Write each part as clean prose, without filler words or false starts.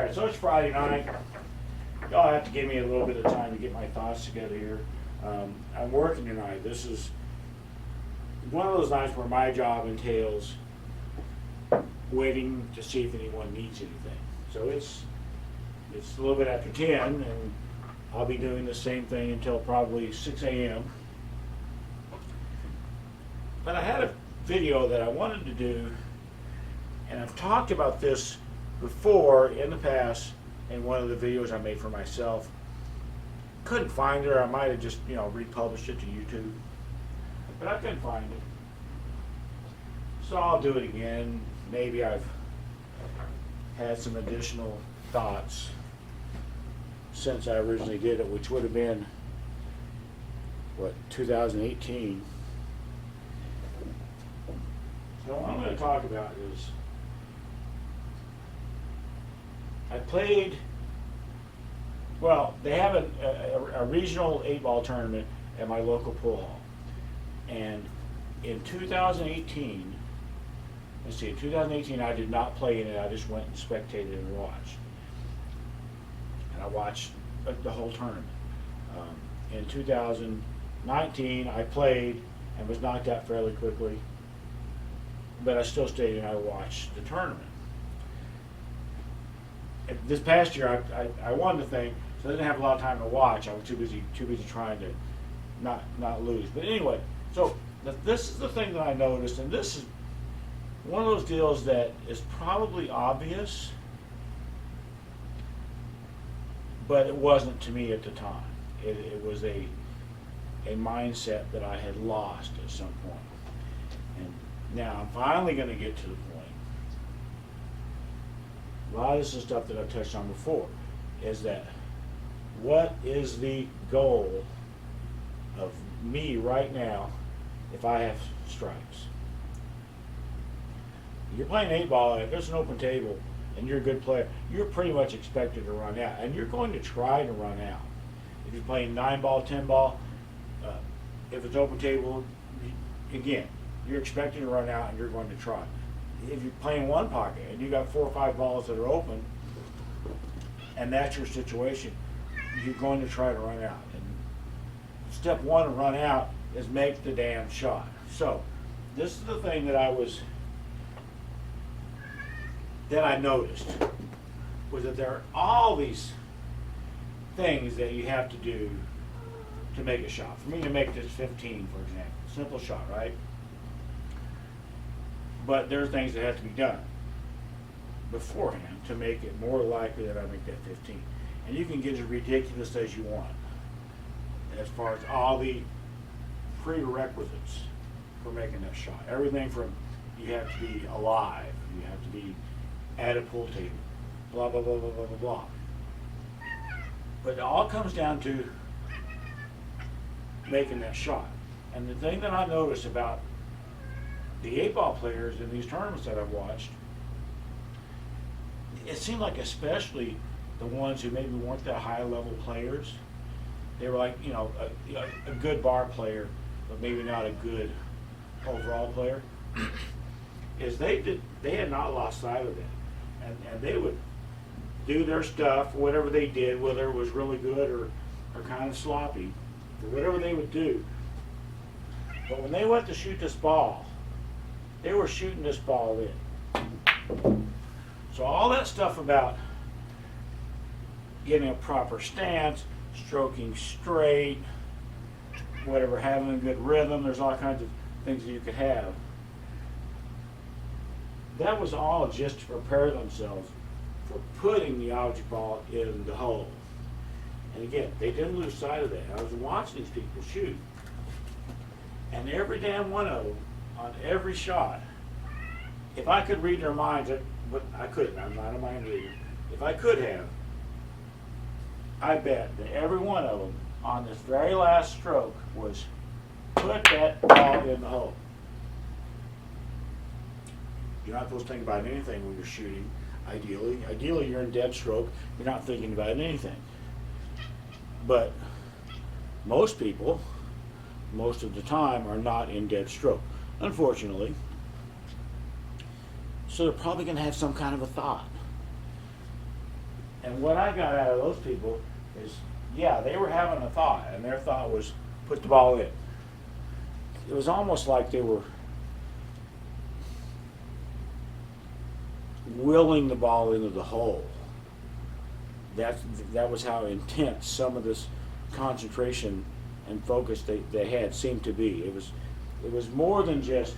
Alright, so it's Friday night. Y'all have to give me a little bit of time to get my thoughts together here. I'm working tonight. This is one of those nights where my job entails waiting to see if anyone needs anything. So it's a little bit after 10, and I'll be doing the same thing until probably 6 a.m. But I had a video that I wanted to do, and I've talked about this before in the past in one of the videos I made for myself. Couldn't find it, or I might have just, republished it to YouTube. But I couldn't find it. So I'll do it again. Maybe I've had some additional thoughts since I originally did it, which would have been, 2018. So what I'm going to talk about is, I played, they have a regional 8-ball tournament at my local pool hall. And in 2018, I did not play in it. I just went and spectated and watched. And I watched the whole tournament. In 2019, I played and was knocked out fairly quickly. But I still stayed and I watched the tournament. This past year, I won the thing, so I didn't have a lot of time to watch. I was too busy trying to not lose. But anyway, so this is the thing that I noticed, and this is one of those deals that is probably obvious, but it wasn't to me at the time. It was a mindset that I had lost at some point. And now I'm finally going to get to the point. A lot of this is stuff that I've touched on before, is that what is the goal of me right now if I have strikes? You're playing 8-ball, and if it's an open table and you're a good player, you're pretty much expected to run out, and you're going to try to run out. If you're playing 9-ball, 10-ball, if it's open table, again, you're expected to run out and you're going to try. If you're playing one pocket and you got 4 or 5 balls that are open, and that's your situation, you're going to try to run out. And step one to run out is make the damn shot. So this is the thing that I noticed, was that there are all these things that you have to do to make a shot. For me to make this 15, for example, simple shot, right? But there are things that have to be done beforehand to make it more likely that I make that 15. And you can get as ridiculous as you want as far as all the prerequisites for making that shot. Everything from, you have to be alive, you have to be at a pool table, blah, blah, blah, blah, blah, blah, blah. But it all comes down to making that shot. And the thing that I noticed about the 8-ball players in these tournaments that I've watched, it seemed like especially the ones who maybe weren't that high level players, they were like, a good bar player, but maybe not a good overall player, is they had not lost sight of it. And they would do their stuff, whatever they did, whether it was really good or kind of sloppy, or whatever they would do. But when they went to shoot this ball, they were shooting this ball in. So all that stuff about getting a proper stance, stroking straight, whatever, having a good rhythm, there's all kinds of things that you could have. That was all just to prepare themselves for putting the object ball in the hole. And again, they didn't lose sight of that. I was watching these people shoot, and every damn one of them, on every shot, if I could read their minds, but I couldn't, I'm not a mind reader. If I could have, I bet that every one of them on this very last stroke was put that ball in the hole. You're not supposed to think about anything when you're shooting, ideally. Ideally, you're in dead stroke, you're not thinking about anything. But most people, most of the time, are not in dead stroke, unfortunately. So they're probably going to have some kind of a thought. And what I got out of those people is, yeah, they were having a thought, and their thought was put the ball in. It was almost like they were willing the ball into the hole. That was how intense some of this concentration and focus they had seemed to be. It was more than just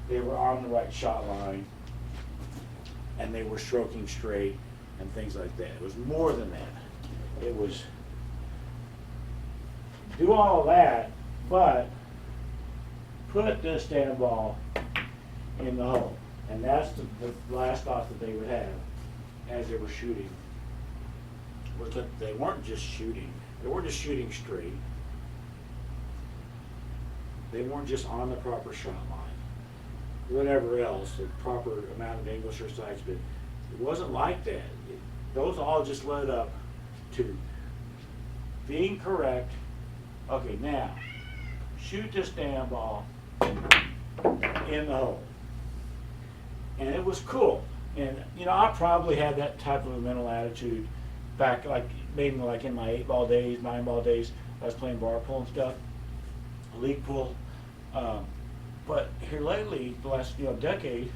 they were on the right shot line and they were stroking straight and things like that. It was more than that. It was do all of that, but put this damn ball in the hole. And that's the last thought that they would have as they were shooting. Was that they weren't just shooting. They weren't just shooting straight. They weren't just on the proper shot line. Whatever else, the proper amount of angles or sides, but it wasn't like that. Those all just led up to being correct. Okay, now shoot this damn ball in the hole. And it was cool. And you know, I probably had that type of a mental attitude back, like maybe like in my 8-ball days, 9-ball days. I was playing bar pool and stuff, league pool. But here lately, the last decade,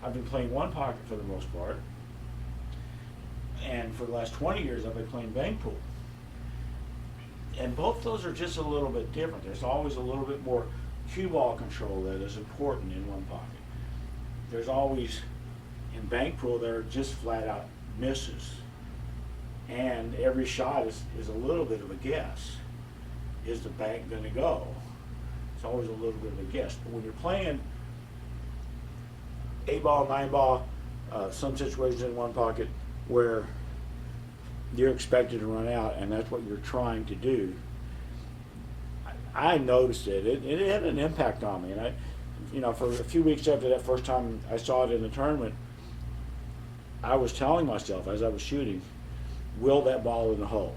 I've been playing one pocket for the most part. And for the last 20 years, I've been playing bank pool. And both those are just a little bit different. There's always a little bit more cue ball control that is important in one pocket. There's always, in bank pool, there are just flat out misses. And every shot is a little bit of a guess. Is the bank going to go? It's always a little bit of a guess. But when you're playing 8-ball, 9-ball, some situations in one pocket where you're expected to run out and that's what you're trying to do, I noticed it. It had an impact on me. And for a few weeks after that first time I saw it in the tournament, I was telling myself as I was shooting, will that ball in the hole?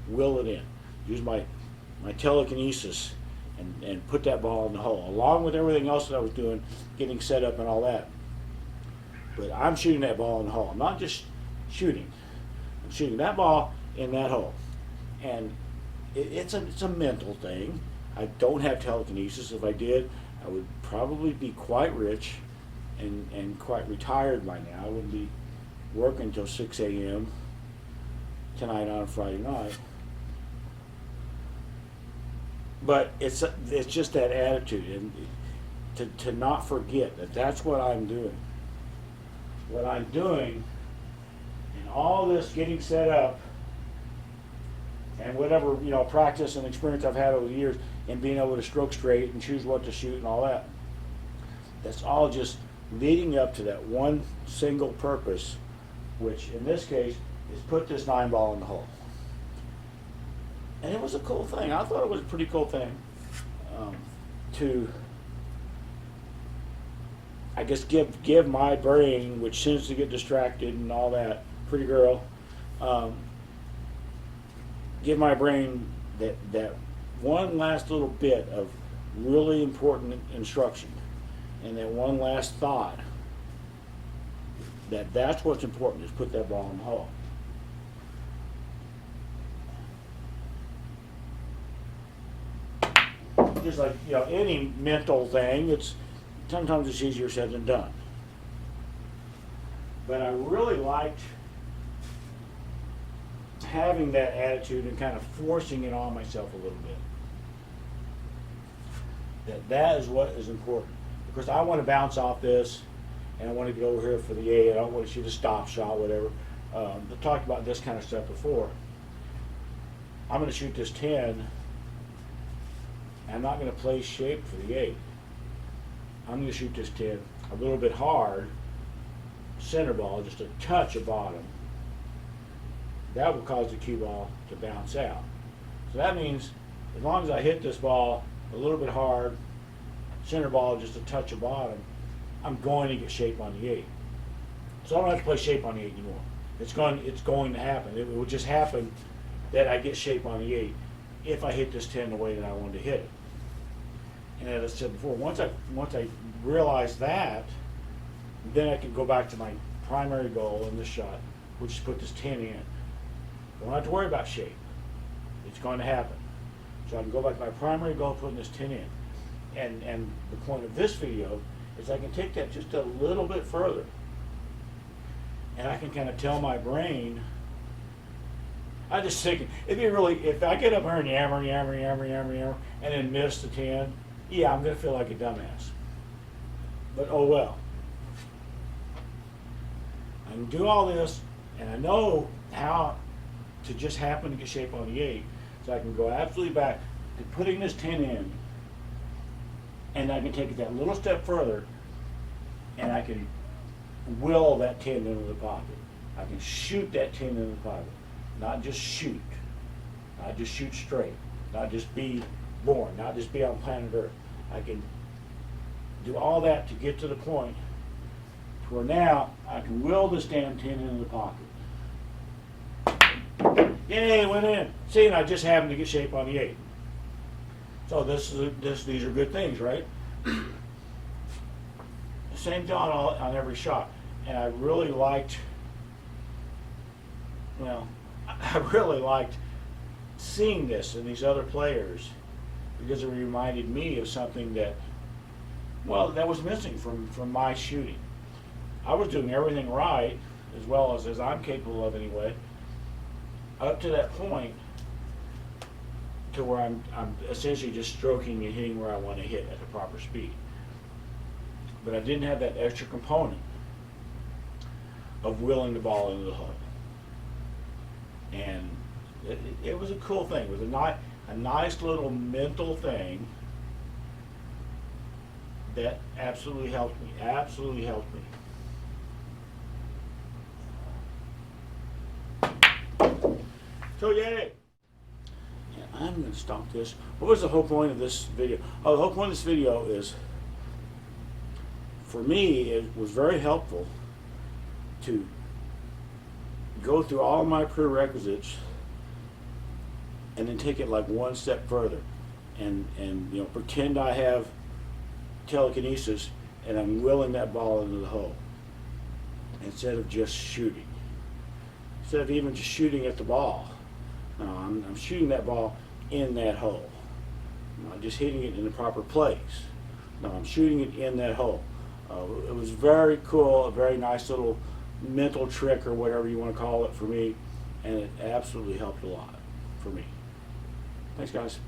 Will it in? Use my telekinesis and put that ball in the hole, along with everything else that I was doing, getting set up and all that. But I'm shooting that ball in the hole. I'm not just shooting. I'm shooting that ball in that hole. And it's a mental thing. I don't have telekinesis. If I did, I would probably be quite rich and quite retired by now. I wouldn't be working until 6 a.m. tonight on a Friday night. But it's just that attitude, and to not forget that that's what I'm doing. What I'm doing in all this getting set up and whatever practice and experience I've had over the years in being able to stroke straight and choose what to shoot and all that. That's all just leading up to that one single purpose, which in this case is put this 9-ball in the hole. And it was a cool thing. I thought it was a pretty cool thing to, I guess, give my brain, which tends to get distracted and all that, pretty girl, give my brain that one last little bit of really important instruction and that one last thought that's what's important, is put that ball in the hole. Just like any mental thing, sometimes it's easier said than done. But I really liked having that attitude and kind of forcing it on myself a little bit. That is what is important. Because I want to bounce off this, and I want to get over here for the 8. I don't want to shoot a stop shot, whatever. I've talked about this kind of stuff before. I'm going to shoot this 10. I'm not going to play shape for the 8. I'm going to shoot this 10 a little bit hard, center ball, just a touch of bottom. That will cause the cue ball to bounce out. So that means as long as I hit this ball a little bit hard, center ball, just a touch of bottom, I'm going to get shape on the 8. So I don't have to play shape on the 8 anymore. It's going to happen. It will just happen that I get shape on the 8 if I hit this 10 the way that I wanted to hit it. And as I said before, once I realize that, then I can go back to my primary goal in this shot, we'll just put this tin in. Don't have to worry about shape. It's going to happen. So I can go back to my primary goal of putting this tin in. And the point of this video is I can take that just a little bit further. And I can kind of tell my brain, I just think, it'd be really, if I get up here and yammer, and then miss the tin, yeah, I'm going to feel like a dumbass. But oh well. I can do all this, and I know how to just happen to get shape on the 8. So I can go absolutely back to putting this tin in, and I can take it that little step further, and I can will that tin into the pocket. I can shoot that tin into the pocket. Not just shoot. Not just shoot straight. Not just be born. Not just be on planet Earth. I can do all that to get to the point to where now I can will this damn tin into the pocket. Yay, it went in. See, and I just happened to get shape on the 8. So these are good things, right? Same John on every shot. And I really liked, well, I really liked seeing this in these other players because it reminded me of something that, well, that was missing from my shooting. I was doing everything right, as well as I'm capable of anyway, up to that point to where I'm essentially just stroking and hitting where I want to hit at the proper speed. But I didn't have that extra component of willing the ball into the hole. And it was a cool thing. It was a nice little mental thing that absolutely helped me. Absolutely helped me. So yay! Yeah, I'm going to stop this. What was the whole point of this video? Oh, the whole point of this video is, for me, it was very helpful to go through all my prerequisites and then take it like one step further and you know, pretend I have telekinesis and I'm willing that ball into the hole instead of just shooting. Instead of even just shooting at the ball. No, I'm shooting that ball in that hole. I'm not just hitting it in the proper place. No, I'm shooting it in that hole. It was very cool, a very nice little mental trick or whatever you want to call it for me, and it absolutely helped a lot for me. Thanks, guys.